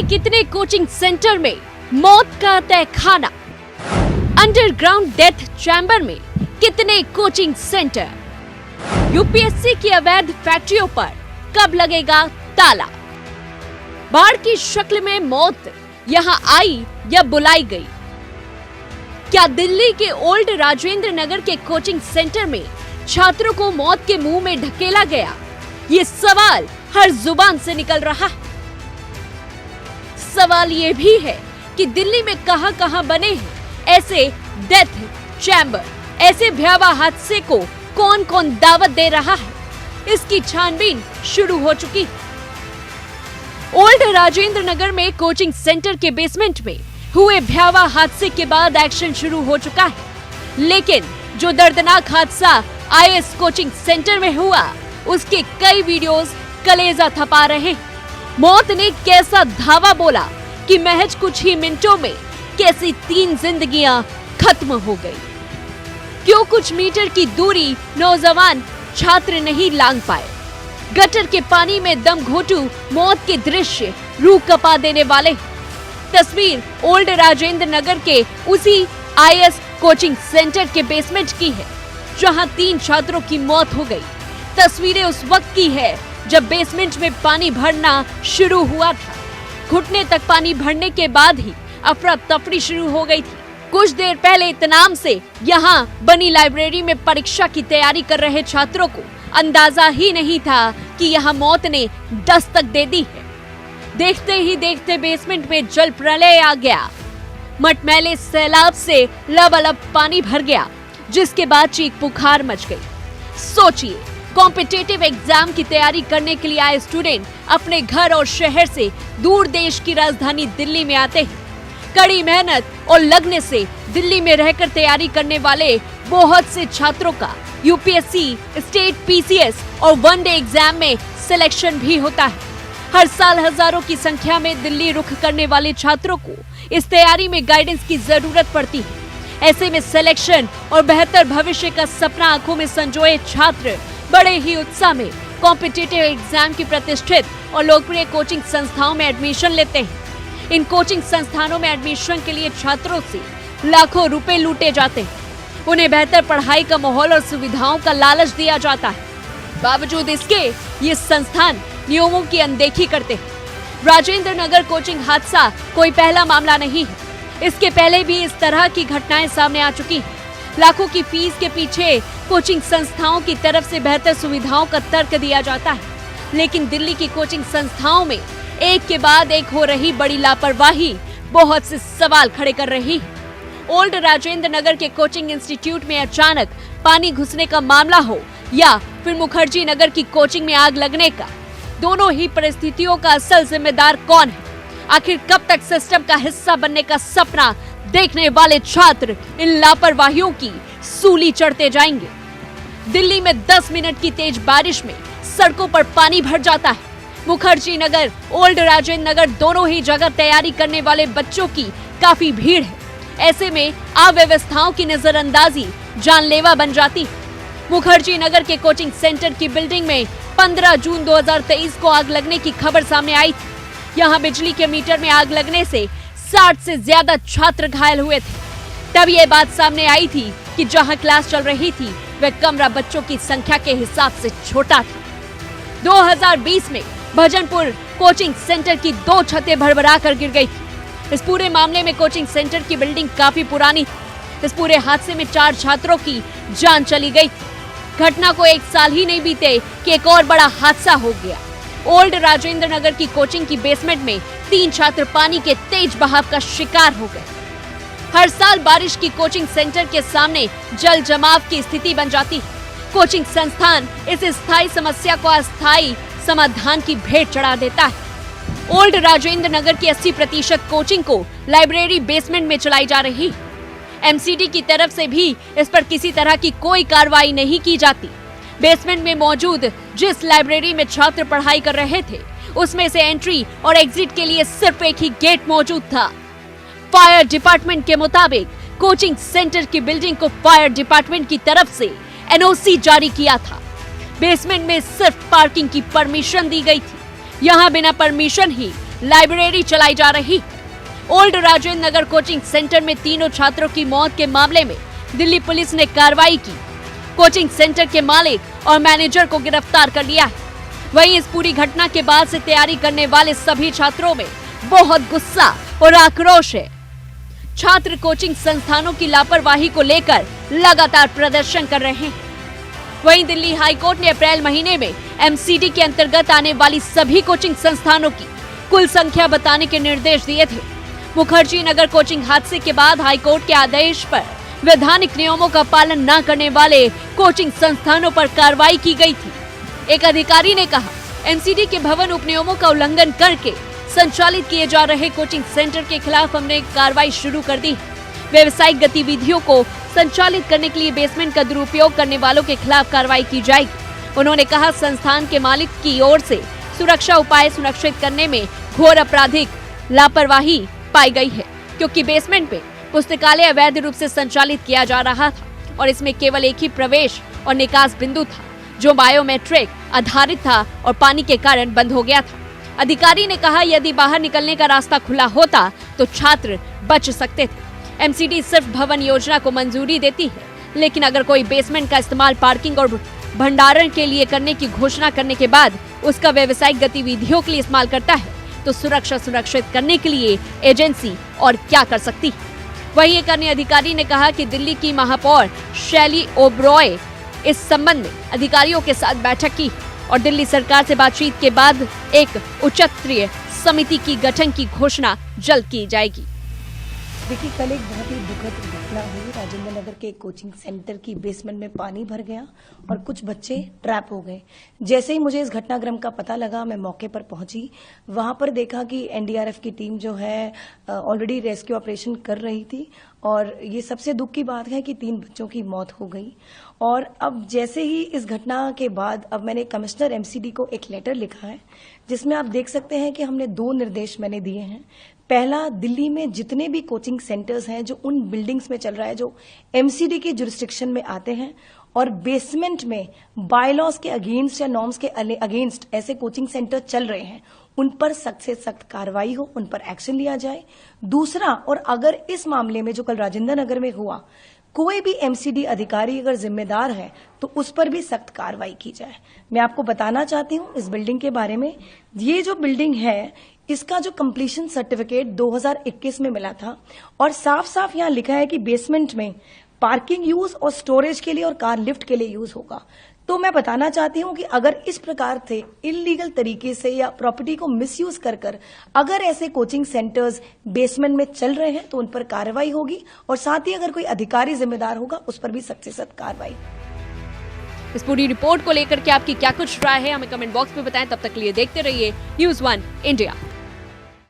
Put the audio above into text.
कितने coaching centre में मौत का तहखाना। अंडरग्राउंड डेथ चैम्बर में कितने कोचिंग सेंटर। यूपीएससी की अवैध फैक्ट्रियों पर कब लगेगा ताला। बाढ़ की शक्ल में मौत यहां आई या बुलाई गई। क्या दिल्ली के ओल्ड राजेंद्र नगर के कोचिंग सेंटर में छात्रों को मौत के मुंह में ढकेला गया? ये सवाल हर जुबान से निकल रहा है। सवाल ये भी है कि दिल्ली में कहां-कहां बने हैं ऐसे डेथ चैम्बर। ऐसे भयावह हादसे को कौन-कौन दावत दे रहा है, इसकी छानबीन शुरू हो चुकी है। ओल्ड राजेंद्र नगर में कोचिंग सेंटर के बेसमेंट में हुए भयावह हादसे के बाद एक्शन शुरू हो चुका है, लेकिन जो दर्दनाक हादसा आईएएस कोचिंग सेंटर में हुआ, उसके कई वीडियोस कलेजा थपा रहे हैं। मौत ने कैसा धावा बोला कि महज कुछ ही मिनटों में कैसी 3 जिंदगियां खत्म हो गई। क्यों कुछ मीटर की दूरी नौजवान छात्र नहीं लांघ पाए। गटर के पानी में दम घोटू मौत के दृश्य रूह कपा देने वाले। तस्वीर ओल्ड राजेंद्र नगर के उसी आईएएस कोचिंग सेंटर के बेसमेंट की है, जहां 3 छात्रों की मौत हो गई। तस्वीरें उस वक्त की है जब बेसमेंट में पानी भरना शुरू हुआ था। घुटने तक पानी भरने के बाद ही अफरा तफरी शुरू हो गई थी। कुछ देर पहले इत्मीनान से यहाँ बनी लाइब्रेरी में परीक्षा की तैयारी कर रहे छात्रों को अंदाजा ही नहीं था कि यहाँ मौत ने दस्तक दे दी है। देखते ही देखते बेसमेंट में जल प्रलय आ गया। मटमैले सैलाब से लबालब पानी भर गया, जिसके बाद चीख पुकार मच गई। सोचिए, कॉम्पिटिटिव एग्जाम की तैयारी करने के लिए आए स्टूडेंट अपने घर और शहर से दूर देश की राजधानी दिल्ली में आते हैं। कड़ी मेहनत और लगन से दिल्ली में रहकर तैयारी करने वाले बहुत से छात्रों का यूपीएससी, स्टेट पीसीएस और वनडे एग्जाम में सिलेक्शन भी होता है। हर साल हजारों की संख्या में दिल्ली रुख करने वाले छात्रों को इस तैयारी में गाइडेंस की जरूरत पड़ती है। ऐसे में सिलेक्शन और बेहतर भविष्य का सपना आंखों में संजोए छात्र बड़े ही उत्साह में कॉम्पिटिटिव एग्जाम की प्रतिष्ठित और लोकप्रिय कोचिंग संस्थाओं में एडमिशन लेते हैं। इन कोचिंग संस्थानों में एडमिशन के लिए छात्रों से लाखों रुपए लूटे जाते हैं। उन्हें बेहतर पढ़ाई का माहौल और सुविधाओं का लालच दिया जाता है। बावजूद इसके ये संस्थान नियमों की अनदेखी करते हैं। राजेंद्र नगर कोचिंग हादसा कोई पहला मामला नहीं है। इसके पहले भी इस तरह की घटनाएं सामने आ चुकी हैं। लाखों की फीस के पीछे कोचिंग संस्थाओं की तरफ से बेहतर सुविधाओं का तर्क दिया जाता है, लेकिन दिल्ली की कोचिंग संस्थाओं में एक के बाद एक हो रही बड़ी लापरवाही बहुत से सवाल खड़े कर रही है। ओल्ड राजेंद्र नगर के कोचिंग इंस्टीट्यूट में अचानक पानी घुसने का मामला हो या फिर मुखर्जी नगर की कोचिंग में आग लगने का, दोनों ही परिस्थितियों का असल जिम्मेदार कौन है? आखिर कब तक सिस्टम का हिस्सा बनने का सपना देखने वाले छात्र इन लापरवाहियों की सूली चढ़ते जाएंगे? दिल्ली में 10 मिनट की तेज बारिश में सड़कों पर पानी भर जाता है। मुखर्जी नगर, ओल्ड राजेंद्र नगर दोनों ही जगह तैयारी करने वाले बच्चों की काफी भीड़ है। ऐसे में अव्यवस्थाओं की नजरअंदाजी जानलेवा बन जाती है। मुखर्जी नगर के कोचिंग सेंटर की बिल्डिंग में 15 जून 2023 को आग लगने की खबर सामने आई थी। यहाँ बिजली के मीटर में आग लगने से 60 से ज्यादा छात्र घायल हुए थे। तब ये बात सामने आई थी कि जहां क्लास चल रही थी वह कमरा बच्चों की संख्या के हिसाब से छोटा था। 2020 में भजनपुर कोचिंग सेंटर की 2 छतें भरभरा कर गिर गई थी। इस पूरे मामले में कोचिंग सेंटर की बिल्डिंग काफी पुरानी थी। इस पूरे हादसे में 4 छात्रों की जान चली गई थी। घटना को 1 साल ही नहीं बीते कि एक और बड़ा हादसा हो गया। ओल्ड राजेंद्र नगर की कोचिंग की बेसमेंट में 3 छात्र पानी के तेज बहाव का शिकार हो गए। हर साल बारिश की कोचिंग सेंटर के सामने जल जमाव की स्थिति बन जाती है। कोचिंग संस्थान इस स्थायी समस्या को अस्थायी समाधान की भेंट चढ़ा देता है। ओल्ड राजेंद्र नगर की 80% कोचिंग को लाइब्रेरी बेसमेंट में चलाई जा रही है। एमसीडी की तरफ से भी इस पर किसी तरह की कोई कार्रवाई नहीं की जाती। बेसमेंट में मौजूद जिस लाइब्रेरी में छात्र पढ़ाई कर रहे थे, उसमें से एंट्री और एग्जिट के लिए सिर्फ एक ही गेट मौजूद था। फायर डिपार्टमेंट के मुताबिक कोचिंग सेंटर की बिल्डिंग को फायर डिपार्टमेंट की तरफ से एनओसी जारी किया था। बेसमेंट में सिर्फ पार्किंग की परमिशन दी गई थी। यहाँ बिना परमिशन ही लाइब्रेरी चलाई जा रही। Old Rajendra Nagar coaching centre में तीनों छात्रों की मौत के मामले में दिल्ली पुलिस ने कार्रवाई की। कोचिंग सेंटर के मालिक और मैनेजर को गिरफ्तार कर लिया है। वहीं इस पूरी घटना के बाद से तैयारी करने वाले सभी छात्रों में बहुत गुस्सा और आक्रोश है। छात्र कोचिंग संस्थानों की लापरवाही को लेकर लगातार प्रदर्शन कर रहे हैं। वहीं दिल्ली हाईकोर्ट ने अप्रैल महीने में एमसीडी के अंतर्गत आने वाली सभी कोचिंग संस्थानों की कुल संख्या बताने के निर्देश दिए थे। मुखर्जी नगर कोचिंग हादसे के बाद हाईकोर्ट के आदेश पर वैधानिक नियमों का पालन न करने वाले कोचिंग संस्थानों पर कार्रवाई की गई थी। एक अधिकारी ने कहा, एमसीडी के भवन उपनियमों का उल्लंघन करके संचालित किए जा रहे कोचिंग सेंटर के खिलाफ हमने कार्रवाई शुरू कर दी। व्यवसायिक गतिविधियों को संचालित करने के लिए बेसमेंट का दुरुपयोग करने वालों के खिलाफ कार्रवाई की जाएगी। उन्होंने कहा, संस्थान के मालिक की ओर से सुरक्षा उपाय सुनिश्चित करने में घोर आपराधिक लापरवाही पाई गई है, क्योंकि बेसमेंट में पुस्तकालय अवैध रूप से संचालित किया जा रहा था और इसमें केवल एक ही प्रवेश और निकास बिंदु था, जो बायोमेट्रिक आधारित था और पानी के कारण बंद हो गया था। अधिकारी ने कहा, यदि बाहर निकलने का रास्ता खुला होता तो छात्र बच सकते थे। एमसीडी सिर्फ भवन योजना को मंजूरी देती है, लेकिन अगर कोई बेसमेंट का इस्तेमाल पार्किंग और भंडारण के लिए करने की घोषणा करने के बाद उसका व्यवसायिक गतिविधियों के लिए इस्तेमाल करता है, तो सुरक्षा सुनिश्चित करने के लिए एजेंसी और क्या कर सकती है। वहीं एक अन्य अधिकारी ने कहा कि दिल्ली की महापौर शैली ओबरॉय इस संबंध में अधिकारियों के साथ बैठक की और दिल्ली सरकार से बातचीत के बाद एक उच्चस्तरीय समिति की गठन की घोषणा जल्द की जाएगी। देखिए, कल एक बहुत ही दुखद घटना हुई। राजेंद्र नगर के कोचिंग सेंटर की बेसमेंट में पानी भर गया और कुछ बच्चे ट्रैप हो गए। जैसे ही मुझे इस घटनाक्रम का पता लगा, मैं मौके पर पहुंची। वहां पर देखा कि एनडीआरएफ की टीम जो है ऑलरेडी रेस्क्यू ऑपरेशन कर रही थी और ये सबसे दुख की बात है कि 3 बच्चों की मौत हो गई। और अब जैसे ही इस घटना के बाद अब मैंने कमिश्नर एमसीडी को एक लेटर लिखा है, जिसमें आप देख सकते हैं कि हमने 2 निर्देश मैंने दिए हैं। पहला, दिल्ली में जितने भी कोचिंग सेंटर्स हैं जो उन बिल्डिंग्स में चल रहा है जो एमसीडी के जुरिस्डिक्शन में आते हैं और बेसमेंट में बायलॉज के अगेंस्ट या नॉर्म्स के अगेंस्ट ऐसे कोचिंग सेंटर चल रहे हैं, उन पर सख्त से सख्त कार्रवाई हो, उन पर एक्शन लिया जाए। दूसरा, और अगर इस मामले में जो कल राजेंद्र नगर में हुआ, कोई भी एमसीडी अधिकारी अगर जिम्मेदार है तो उस पर भी सख्त कार्रवाई की जाए। मैं आपको बताना चाहती हूं इस बिल्डिंग के बारे में। ये जो बिल्डिंग है, इसका जो कंप्लीशन सर्टिफिकेट 2021 में मिला था और साफ साफ यहां लिखा है कि बेसमेंट में पार्किंग यूज और स्टोरेज के लिए और कार लिफ्ट के लिए यूज होगा। तो मैं बताना चाहती हूं कि अगर इस प्रकार से इलीगल तरीके से या प्रॉपर्टी को मिसयूज कर अगर ऐसे कोचिंग सेंटर्स बेसमेंट में चल रहे हैं तो उन पर कार्रवाई होगी और साथ ही अगर कोई अधिकारी जिम्मेदार होगा उस पर भी सख्त से सख्त कार्रवाई। इस पूरी रिपोर्ट को लेकर के आपकी क्या कुछ राय है, हमें कमेंट बॉक्स में बताएं। तब तक के लिए देखते रहिए News One India।